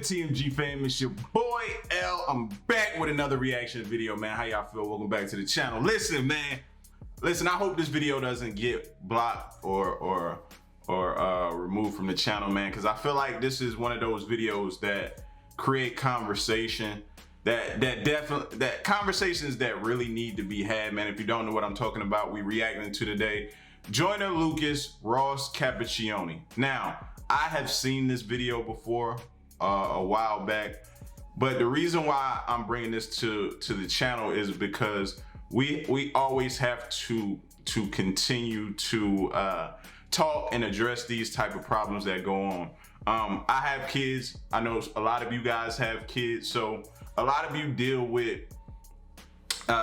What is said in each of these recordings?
TMG fam? It's your boy L. I'm back with another reaction video, man. How y'all feel? Welcome back to the channel. Listen, man. Listen, I hope this video doesn't get blocked or removed from the channel, man, because I feel like this is one of those videos that create conversation, that conversations that really need to be had, man. If you don't know what I'm talking about, we reacting to today. Joyner Lucas, Ross Capicchioni. Now, I have seen this video before a while back, but the reason why I'm bringing this to the channel is because we always have to continue to talk and address these type of problems that go on. I have kids. I know a lot of you guys have kids, so a lot of you deal with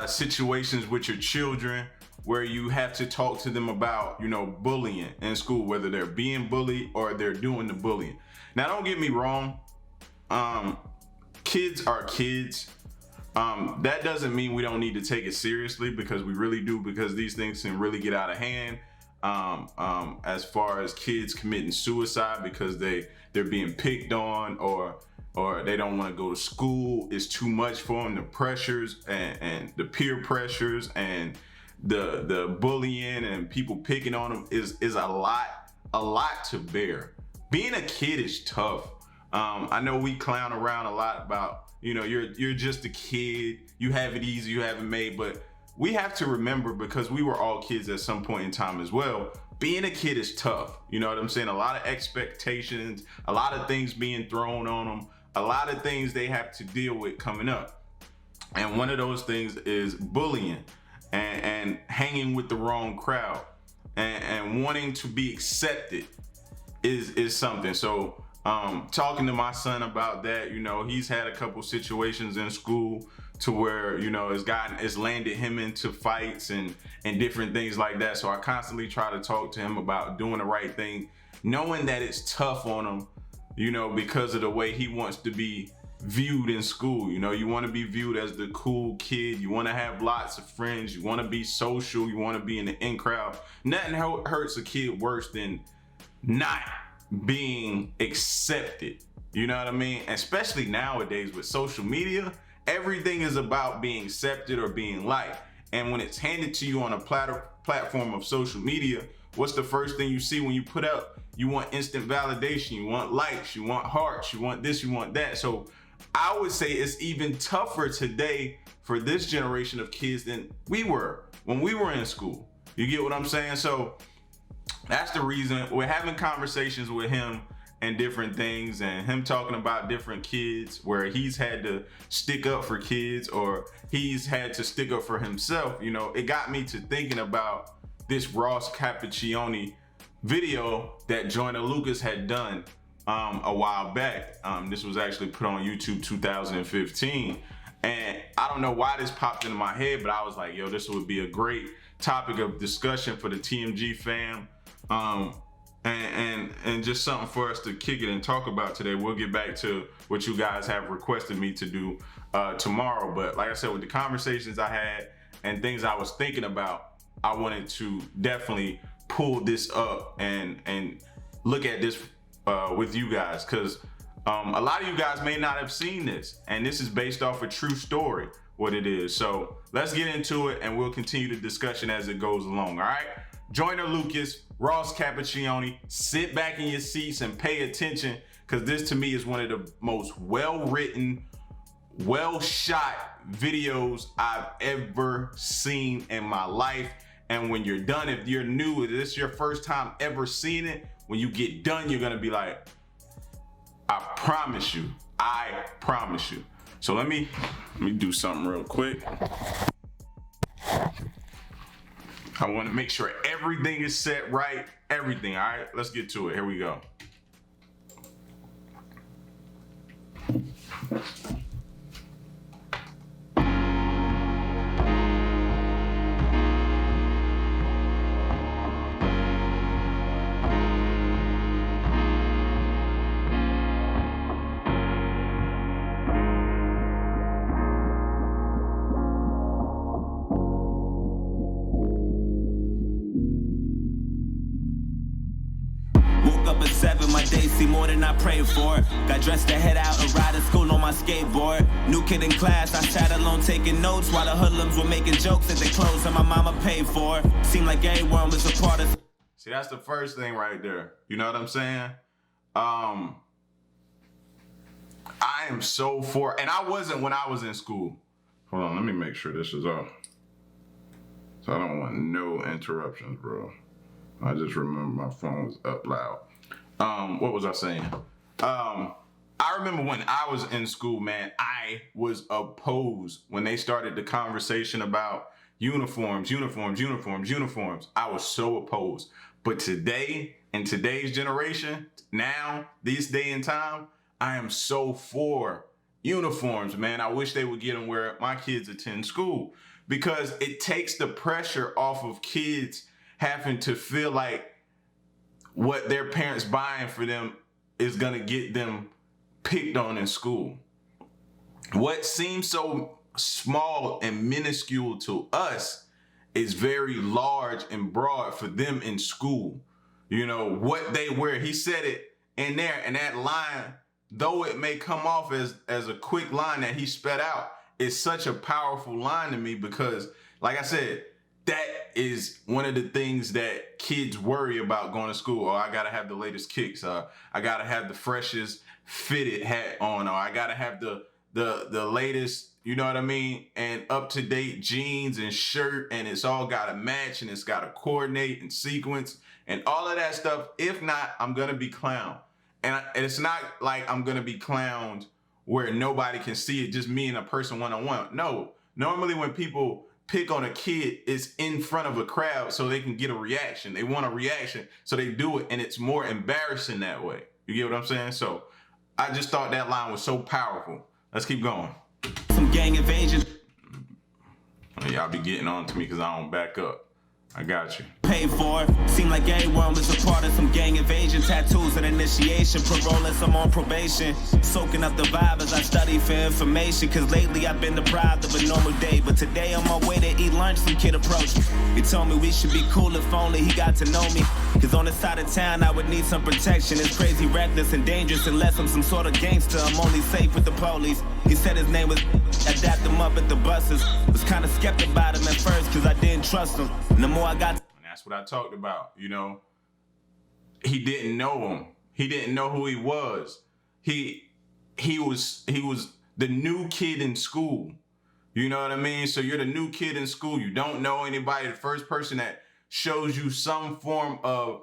situations with your children where you have to talk to them about, you know, bullying in school, whether they're being bullied or they're doing the bullying. Now, don't get me wrong. Kids are kids. That doesn't mean we don't need to take it seriously, because we really do, because these things can really get out of hand. As far as kids committing suicide because they're being picked on, or they don't want to go to school. It's too much for them. The pressures and the peer pressures and the bullying and people picking on them is a lot to bear. Being a kid is tough. I know we clown around a lot about, you know, you're just a kid, you have it easy, you have it made, but we have to remember, because we were all kids at some point in time as well, being a kid is tough. You know what I'm saying? A lot of expectations, a lot of things being thrown on them, a lot of things they have to deal with coming up. And one of those things is bullying and hanging with the wrong crowd and wanting to be accepted is something. So talking to my son about that, you know, he's had a couple situations in school to where, you know, it's landed him into fights and different things like that. So I constantly try to talk to him about doing the right thing, knowing that it's tough on him, you know, because of the way he wants to be viewed in school. You know, you want to be viewed as the cool kid, you want to have lots of friends, you want to be social, you want to be in the in crowd. Nothing hurts a kid worse than not being accepted. You know what I mean? Especially nowadays with social media, everything is about being accepted or being liked. And when it's handed to you on a platform of social media, what's the first thing you see when you put up? You want instant validation, you want likes, you want hearts, you want this, you want that. So I would say it's even tougher today for this generation of kids than we were when we were in school. You get what I'm saying? So that's the reason we're having conversations with him and different things, and him talking about different kids where he's had to stick up for kids or he's had to stick up for himself. You know, it got me to thinking about this Ross Capicchioni video that Joyner Lucas had done a while back. This was actually put on YouTube 2015, and I don't know why this popped into my head, but I was like, yo, this would be a great topic of discussion for the TMG fam, and just something for us to kick it and talk about today. We'll get back to what you guys have requested me to do tomorrow, but like I said, with the conversations I had and things I was thinking about, I wanted to definitely pull this up and look at this with you guys, because a lot of you guys may not have seen this, and this is based off a true story, what it is. So let's get into it and we'll continue the discussion as it goes along. All right, Joyner Lucas, Ross Capicchioni, sit back in your seats and pay attention, because this to me is one of the most well-written, well-shot videos I've ever seen in my life. And when you're done, if you're new, if this is your first time ever seeing it, when you get done, you're gonna be like, I promise you. So let me do something real quick. I wanna make sure everything is set right, everything, all right? Let's get to it, here we go. 7, my days see more than I prayed for. Got dressed to head out and ride to school on my skateboard. New kid in class, I sat alone taking notes while the hoodlums were making jokes at the clothes that my mama paid for. Seemed like everyone was a part of. See, that's the first thing right there. You know what I'm saying? I am so for, and I wasn't when I was in school. Hold on, let me make sure this is off. So I don't want no interruptions, bro. I just remember my phone was up loud. What was I saying? I remember when I was in school, man, I was opposed when they started the conversation about uniforms. I was so opposed. But today, in today's generation, now, this day and time, I am so for uniforms, man. I wish they would get them where my kids attend school, because it takes the pressure off of kids having to feel like what their parents buying for them is gonna get them picked on in school. What seems so small and minuscule to us is very large and broad for them in school. You know, what they wear. He said it in there, and that line, though it may come off as a quick line that he sped out, it's such a powerful line to me, because, like I said, that is one of the things that kids worry about going to school. Oh, I gotta have the latest kicks. I gotta have the freshest fitted hat on. Or I gotta have the latest, you know what I mean, and up-to-date jeans and shirt, and it's all gotta match, and it's gotta coordinate and sequence and all of that stuff. If not, I'm gonna be clowned. And it's not like I'm gonna be clowned where nobody can see it, just me and a person one-on-one. No, normally when people pick on a kid, it's in front of a crowd so they can get a reaction. They want a reaction, so they do it, and it's more embarrassing that way. You get what I'm saying? So I just thought that line was so powerful. Let's keep going. Some gang invasion. Y'all be getting on to me because I don't back up. I got you. Paid for. Seemed like everyone was a part of some gang invasion. Tattoos and initiation. Parole as I'm on probation. Soaking up the vibe as I study for information. Cause lately I've been deprived of a normal day. But today on my way to eat lunch, some kid approached me. He told me we should be cool if only he got to know me. Cause on this side of town I would need some protection. It's crazy, reckless, and dangerous unless I'm some sort of gangster. I'm only safe with the police. He said his name was. I dapped him up at the buses. Was kinda skeptic about him at first cause I didn't trust him. And the more I got. That's what I talked about, you know. He didn't know him. He didn't know who he was. He was the new kid in school. You know what I mean? So you're the new kid in school. You don't know anybody. The first person that shows you some form of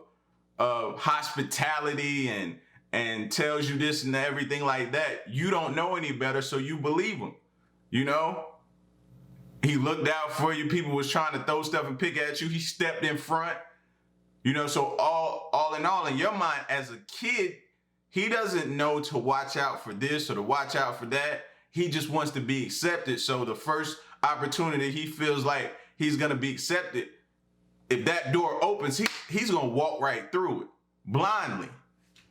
hospitality and tells you this and everything like that, you don't know any better, so you believe him. You know? He looked out for you. People was trying to throw stuff and pick at you. He stepped in front. You know, so all in all, in your mind as a kid, he doesn't know to watch out for this or to watch out for that. He just wants to be accepted. So the first opportunity he feels like he's going to be accepted, if that door opens, he's going to walk right through it blindly.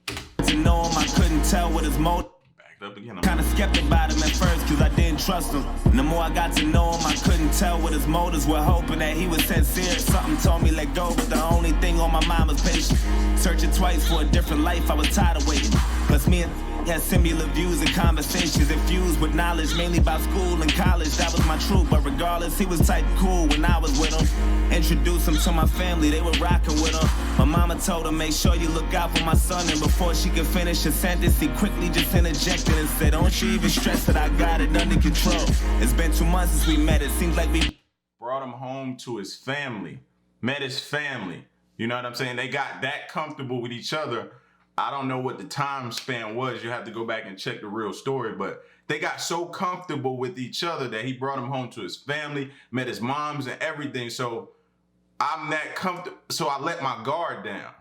To know him, I couldn't tell what his motive. Up again. Kinda skeptic about him at first cause I didn't trust him. And the more I got to know him, I couldn't tell what his motives were, hoping that he was sincere. Something told me let go, but the only thing on my mind was patience. Searching twice for a different life, I was tired of waiting. Plus me and had similar views and conversations infused with knowledge, mainly about school and college. That was my truth, but regardless, he was type cool when I was with him. Introduced him to my family, they were rocking with him. My mama told him, make sure you look out for my son. And before she could finish a sentence, he quickly just interjected and said, don't you even stress that I got it under control. It's been 2 months since we met, it seems like we brought him home to his family, met his family. You know what I'm saying? They got that comfortable with each other. I don't know what the time span was. You have to go back and check the real story, but they got so comfortable with each other that he brought him home to his family, met his moms and everything. So I'm that comfortable. So I let my guard down.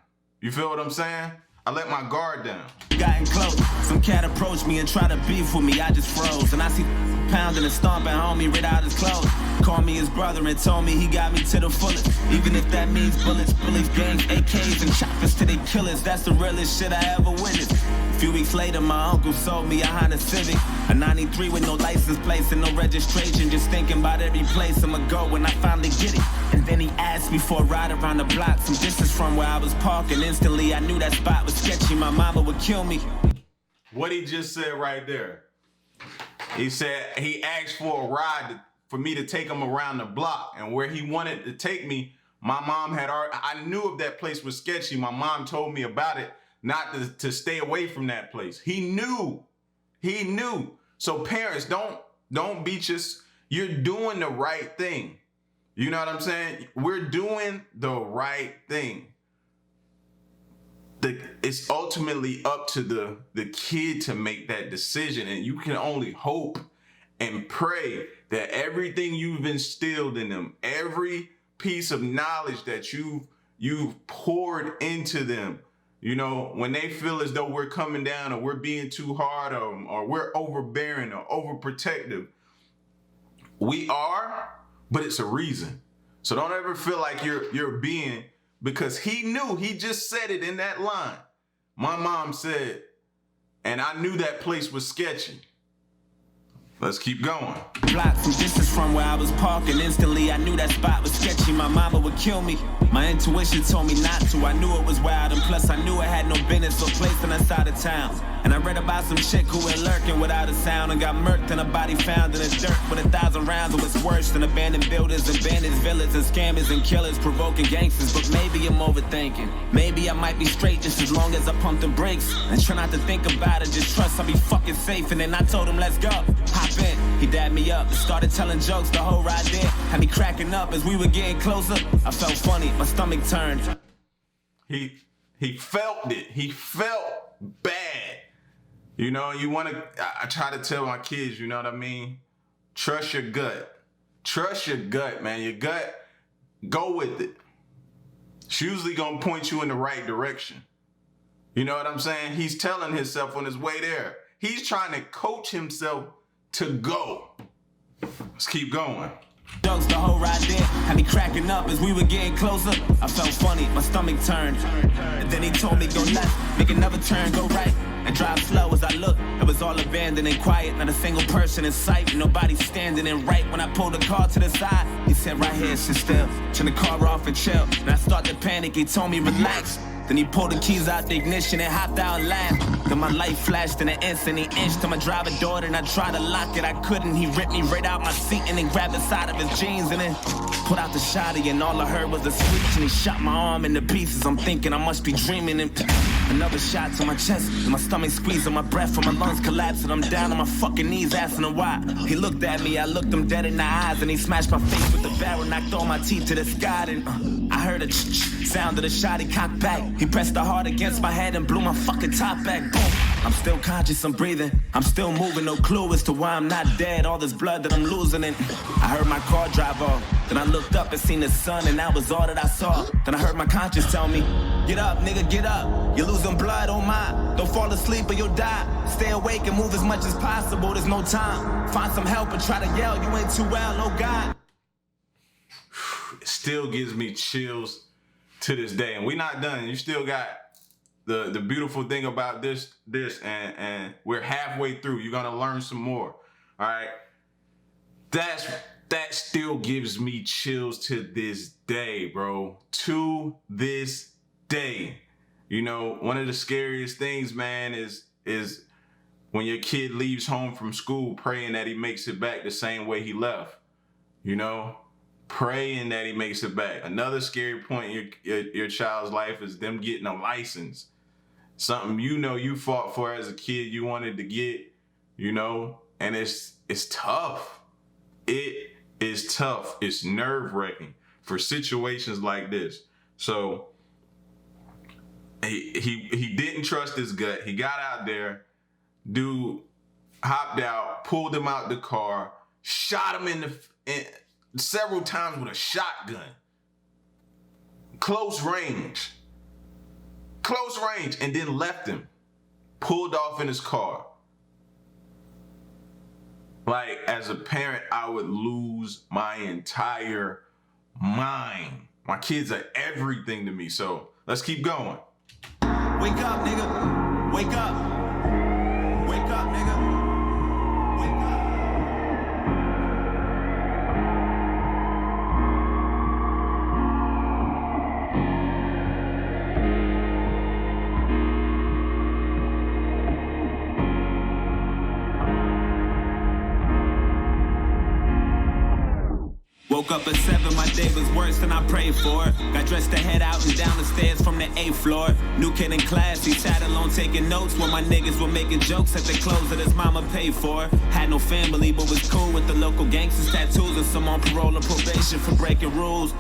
You feel what I'm saying? I let my guard down. Gotten close. Some cat approached me and tried to beef with me. I just froze. And I see pounding and stomping homie rid out his clothes. Called me his brother and told me he got me to the fullest. Even if that means bullets, gangs, AKs, and choppers to they killers. That's the realest shit I ever witnessed. A few weeks later, my uncle sold me a Honda Civic. A 93 with no license plates and no registration. Just thinking about every place I'ma go when I finally get it. And then he asked me for a ride around the block, some distance from where I was parking. Instantly, I knew that spot was sketchy. My mama would kill me. What he just said right there. He said he asked for a ride for me to take him around the block. And where he wanted to take me, my mom had already, I knew if that place was sketchy. My mom told me about it, not to stay away from that place. He knew. So parents, don't beat us. You're doing the right thing. You know what I'm saying? We're doing the right thing. It's ultimately up to the kid to make that decision, and you can only hope and pray that everything you've instilled in them, every piece of knowledge that you've poured into them, you know, when they feel as though we're coming down or we're being too hard on them or we're overbearing or overprotective, we are, but it's a reason. So don't ever feel like you're being, because he knew, he just said it in that line. My mom said, and I knew that place was sketchy. Let's keep going. Blocks some distance from where I was parking. Instantly, I knew that spot was sketchy. My mama would kill me. My intuition told me not to. I knew it was wild, and plus I knew it had no business or place on that side of town. And I read about some chick who went lurking without a sound and got murked and a body found in the dirt with 1,000 rounds. It was worse than abandoned buildings, abandoned villas, and scammers and killers provoking gangsters. But maybe I'm overthinking. Maybe I might be straight just as long as I pump the brakes and try not to think about it. Just trust I'll be fucking safe. And then I told him, let's go. Hop in. He dabbed me up and started telling jokes the whole ride there. Had me cracking up as we were getting closer. I felt funny. My stomach turned. He felt it. He felt bad. You know, I try to tell my kids, you know what I mean? Trust your gut. Trust your gut, man. Your gut, go with it. It's usually going to point you in the right direction. You know what I'm saying? He's telling himself on his way there. He's trying to coach himself to go. Let's keep going. Jokes the whole ride there, had me cracking up as we were getting closer. I felt funny, my stomach turned. And then he told me go left, make another turn, go right, and drive slow as I looked. It was all abandoned and quiet, not a single person in sight, nobody standing. And right when I pulled the car to the side, he said right here, sit still, turn the car off and chill. And I started to panic, he told me relax. Then he pulled the keys out the ignition and hopped out and laughed. Then my light flashed in an instant. He inched to my driver door and I tried to lock it. I couldn't. He ripped me right out my seat and then grabbed the side of his jeans and then put out the shotty. And all I heard was a screech and he shot my arm into pieces. I'm thinking I must be dreaming. And another shot to my chest and my stomach squeezed and my breath and my lungs collapsed. And I'm down on my fucking knees asking him why. He looked at me. I looked him dead in the eyes and he smashed my face with the barrel. Knocked all my teeth to the sky. And I heard a sound of the shot. He cocked back. He pressed the heart against my head and blew my fucking top back. Boom. I'm still conscious, I'm breathing. I'm still moving, no clue as to why I'm not dead. All this blood that I'm losing and I heard my car drive off. Then I looked up and seen the sun and that was all that I saw. Then I heard my conscience tell me, get up, nigga, get up. You're losing blood, oh my. Don't fall asleep or you'll die. Stay awake and move as much as possible, there's no time. Find some help and try to yell, you ain't too well, oh God. It still gives me chills to this day, and we're not done. You still got the beautiful thing about this and we're halfway through. You're gonna learn some more. All right, that still gives me chills to this day, bro. To this day, you know, one of the scariest things, man, is when your kid leaves home from school praying that he makes it back the same way he left. You know, praying that he makes it back. Another scary point in your child's life is them getting a license. Something you know you fought for as a kid, you wanted to get, you know, and it's tough. It is tough. It's nerve-wracking for situations like this. So he didn't trust his gut. He got out there, dude hopped out, pulled him out the car, shot him in several times with a shotgun. Close range, and then left him, pulled off in his car. Like, as a parent, I would lose my entire mind. My kids are everything to me, so let's keep going. Wake up, nigga. Wake up. Wake up, nigga. Wake up. Woke up at 7, my day was worse than I prayed for. Got dressed to head out and down the stairs from the 8th floor. New kid in class, he sat alone taking notes while my niggas were making jokes at the clothes that his mama paid for. Had no family, but was cool with the local gangsters, tattoos, and some on parole and probation for breaking rules.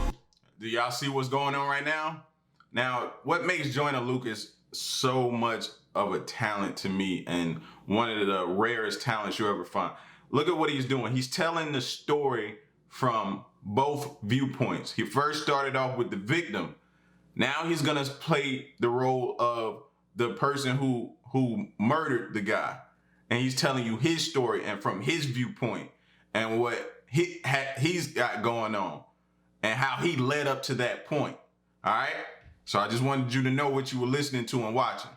Do y'all see what's going on right now? Now, what makes Joyner Lucas so much of a talent to me, and one of the rarest talents you ever find? Look at what he's doing. He's telling the story from both viewpoints. He first started off with the victim. Now he's gonna play the role of the person who murdered the guy, and he's telling you his story and from his viewpoint and what he's got going on and how he led up to that point. All right. So I just wanted you to know what you were listening to and watching.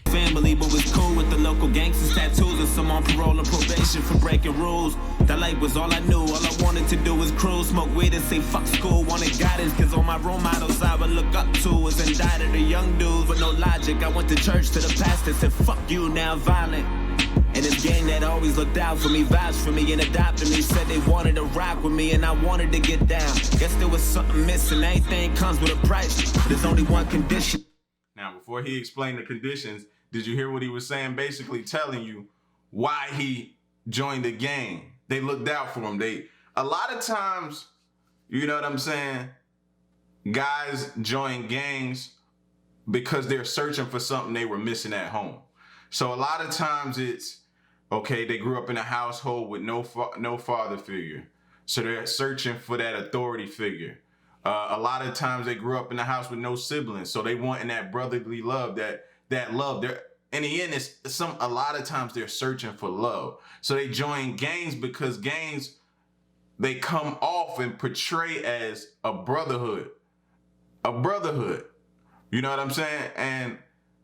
Family, but was cool with the local gangsters, tattoos, and some on parole and probation for breaking rules. That life was all I knew. All I wanted to do was cruise, smoke weed, and say fuck school. Wanted guidance, cause all my role models I would look up to was indicted the young dudes with no logic. I went to church to the pastor, said fuck you, now violent. And this gang that always looked out for me, vouched for me, and adopted me, said they wanted to rock with me, and I wanted to get down. Guess there was something missing. Everything comes with a price, but there's only one condition. Now, before he explained the conditions, did you hear what he was saying? Basically telling you why he joined the gang. They looked out for him. A lot of times, you know what I'm saying, guys join gangs because they're searching for something they were missing at home. So a lot of times it's, okay, they grew up in a household with no father figure. So they're searching for that authority figure. A lot of times they grew up in a house with no siblings. So they want that brotherly love, that love. In the end, a lot of times they're searching for love. So they join gangs because gangs, they come off and portray as a brotherhood. A brotherhood. You know what I'm saying? And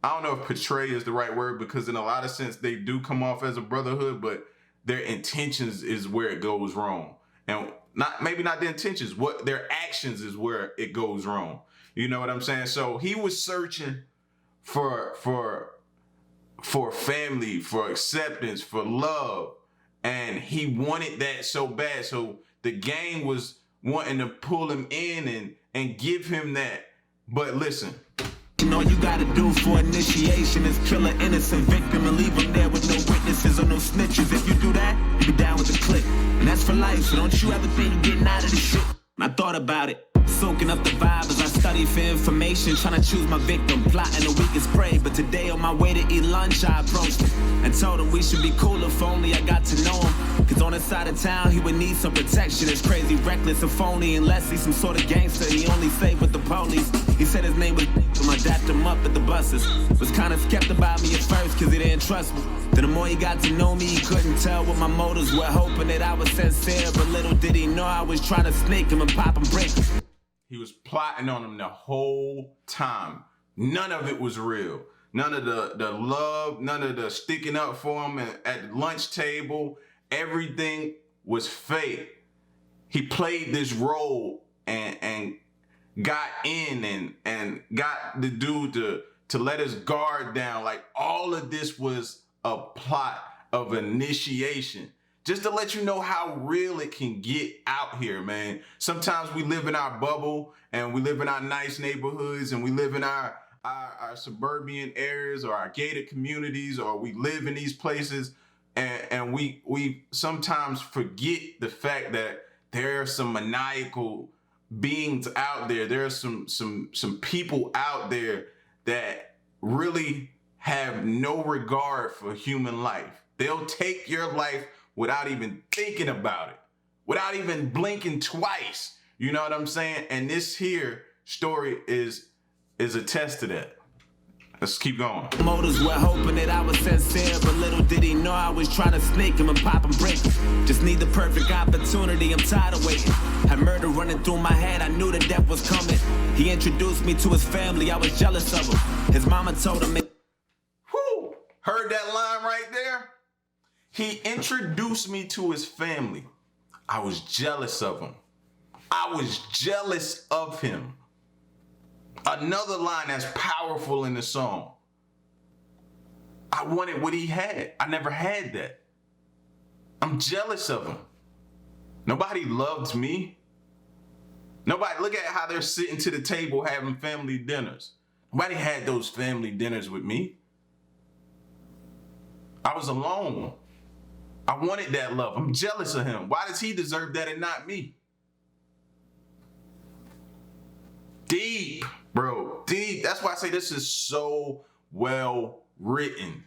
I don't know if portray is the right word, because in a lot of sense, they do come off as a brotherhood, but their intentions is where it goes wrong. And maybe not the intentions, what their actions is where it goes wrong. You know what I'm saying? So he was searching for family, for acceptance, for love. And he wanted that so bad. So the gang was wanting to pull him in and give him that. But listen. All you gotta do for initiation is kill an innocent victim and leave him there with no witnesses or no snitches. If you do that, you be down with the clique. And that's for life, so don't you ever think you're getting out of this shit. I thought about it, soaking up the vibe as I study for information, trying to choose my victim, plotting the weakest prey. But today on my way to eat lunch, I approached him and told him we should be cool if only I got to know him. Cause on his side of town, he would need some protection. It's crazy, reckless, and phony, unless he's some sort of gangster. He only stayed with the police. He said his name was I dapped him up at the buses. Was kinda skeptical about me at first cause he didn't trust me. Then the more he got to know me, he couldn't tell what my motives were, hoping that I was sincere. But little did he know I was trying to snake him and pop and break him. He was plotting on him the whole time. None of it was real. None of the love, none of the sticking up for him at the lunch table. Everything was fake. He played this role and got in and got the dude to let his guard down. Like, all of this was a plot of initiation. Just to let you know how real it can get out here, man. Sometimes we live in our bubble and we live in our nice neighborhoods and we live in our suburban areas or our gated communities, or we live in these places and we sometimes forget the fact that there are some maniacal beings out there. There are some people out there that really have no regard for human life. They'll take your life without even thinking about it, without even blinking twice. You know what I'm saying? And this here story is a test to that. Let's keep going. Motives were hoping that I was sincere, but little did he know I was trying to snake him and pop and break him. Just need the perfect opportunity, I'm tired of waiting. Had murder running through my head, I knew the death was coming. He introduced me to his family, I was jealous of him. His mama told him Whoo! Heard that line right there? He introduced me to his family. I was jealous of him. I was jealous of him. Another line that's powerful in the song. I wanted what he had. I never had that. I'm jealous of him. Nobody loved me. Nobody, look at how they're sitting to the table having family dinners. Nobody had those family dinners with me. I was alone. I wanted that love. I'm jealous of him. Why does he deserve that and not me? Deep, bro, deep. That's why I say this is so well written,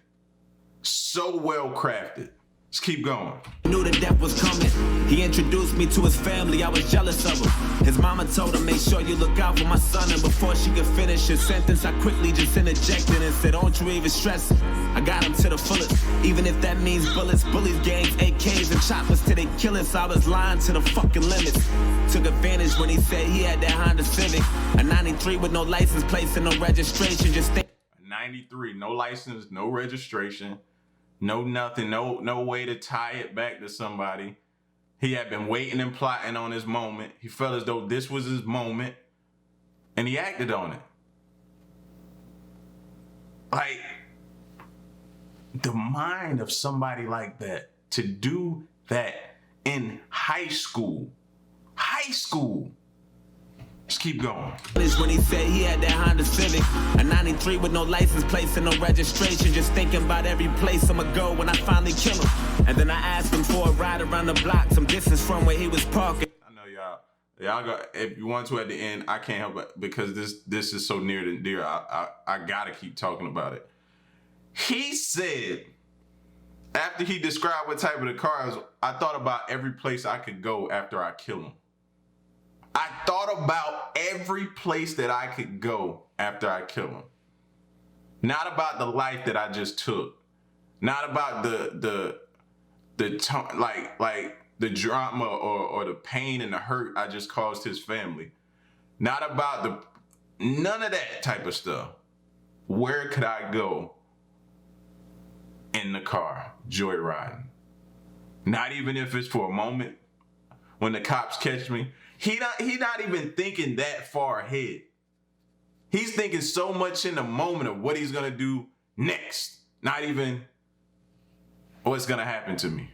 so well crafted. Let's keep going. Knew the death was coming. He introduced me to his family. I was jealous of him. His mama told him, make sure you look out for my son. And before she could finish his sentence, I quickly just interjected and said, don't you even stress it. I got him to the fullest. Even if that means bullets, bullies, gangs, AKs, and choppers till they kill us. I was lying to the fucking limits. Took advantage when he said he had that Honda Civic. A 93 with no license plates and no registration. Just think. 93, no license, no registration. No nothing, no way to tie it back to somebody. He had been waiting and plotting on his moment. He felt as though this was his moment, and he acted on it. Like, the mind of somebody like that, to do that in high school. High school. Let's keep going. When he said he had that Honda Civic, a 93 with no license plates and no registration. Just thinking about every place I'ma go when I finally kill him. And then I asked him for a ride around the block, some distance from where he was parking. I know y'all got, if you want to at the end, I can't help it because this is so near and dear. I gotta keep talking about it. He said, after he described what type of the car is, I thought about every place I could go after I kill him. I thought about every place that I could go after I kill him. Not about the life that I just took. Not about the the drama or the pain and the hurt I just caused his family. Not about none of that type of stuff. Where could I go in the car, joyriding? Not even if it's for a moment when the cops catch me. He not even thinking that far ahead. He's thinking so much in the moment of what he's gonna do next. Not even what's gonna happen to me.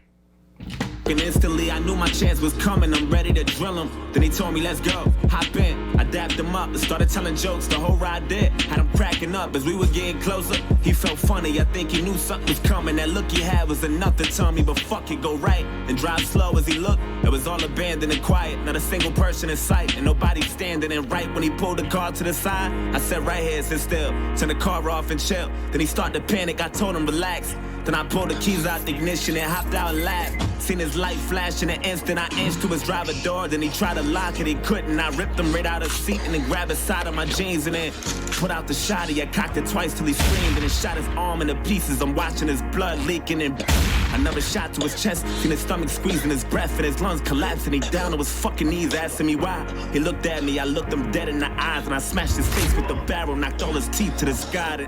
And instantly I knew my chance was coming. I'm ready to drill him. Then he told me, let's go. Hop in. I dapped him up and started telling jokes. The whole ride did. Had him cracking up as we were getting closer. He felt funny. I think he knew something was coming. That look he had was enough to tell me, but fuck it, go right and drive slow as he looked. It was all abandoned and quiet. Not a single person in sight and nobody standing. And right when he pulled the car to the side, I said, right here, sit still. Turn the car off and chill. Then he started to panic. I told him, relax. Then I pulled the keys out the ignition and hopped out and laughed. Seen his light flash in an instant. I inched to his driver door. Then he tried to lock it, he couldn't. I ripped him right out of seat and then grabbed the side of my jeans and then put out the shotty. I cocked it twice till he screamed and then shot his arm into pieces. I'm watching his blood leaking and another shot to his chest. Seen his stomach squeezing his breath and his lungs collapsing. He down on his fucking knees asking me why. He looked at me, I looked him dead in the eyes and I smashed his face with the barrel, knocked all his teeth to the sky.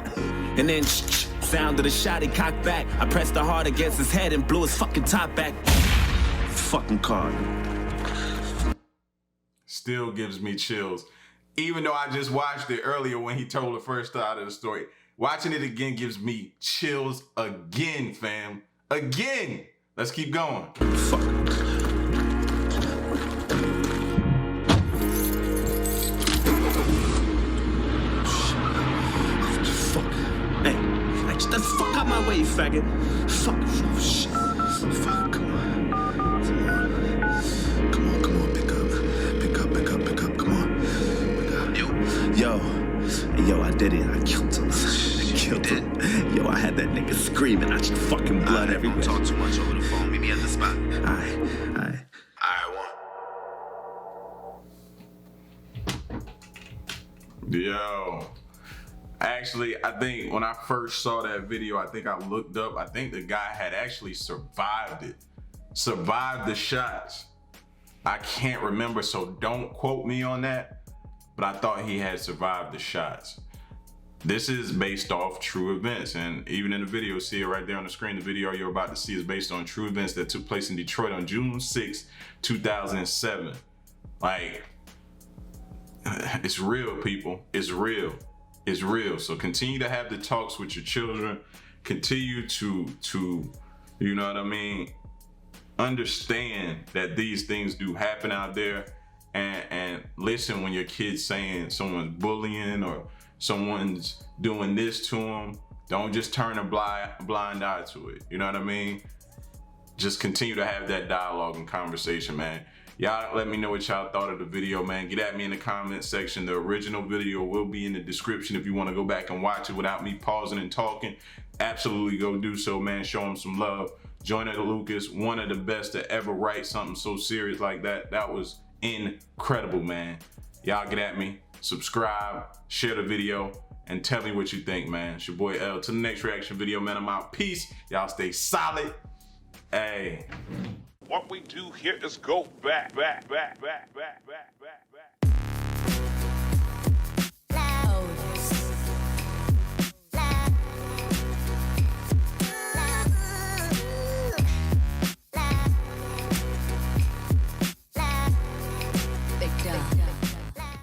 And then sound of the shot, he cocked back. I pressed the hard against his head and blew his fucking top back. Fucking car. Still gives me chills. Even though I just watched it earlier when he told the first side of the story. Watching it again gives me chills again, fam. Again. Let's keep going. Fuck. Get the fuck out my way, you faggot. Fuck. Oh, shit. Fuck, come on. Come on, pick up. Come on. Yo, I did it. I killed him. Yo, I had that nigga screaming. I just fucking blood everywhere. Don't talk too much over the phone. Meet me at the spot. Alright, Yo. Actually, I think when I first saw that video, I think I looked up, I think the guy had actually survived it. Survived the shots. I can't remember, so don't quote me on that, but I thought he had survived the shots. This is based off true events, and even in the video, see it right there on the screen, the video you're about to see is based on true events that took place in Detroit on June 6, 2007. Like, it's real, people, it's real. It's real. So continue to have the talks with your children. Continue to you know what I mean, understand that these things do happen out there. and listen when your kid's saying someone's bullying or someone's doing this to them. Don't just turn a blind eye to it. You know what I mean? Just continue to have that dialogue and conversation, man. Y'all let me know what y'all thought of the video, man. Get at me in the comment section. The original video will be in the description if you want to go back and watch it without me pausing and talking. Absolutely go do so, man. Show him some love. Joyner Lucas, one of the best to ever write something so serious like that. That was incredible, man. Y'all get at me, subscribe, share the video, and tell me what you think, man. It's your boy L. To the next reaction video, man. I'm out. Peace. Y'all stay solid. Hey. What we do here is go back.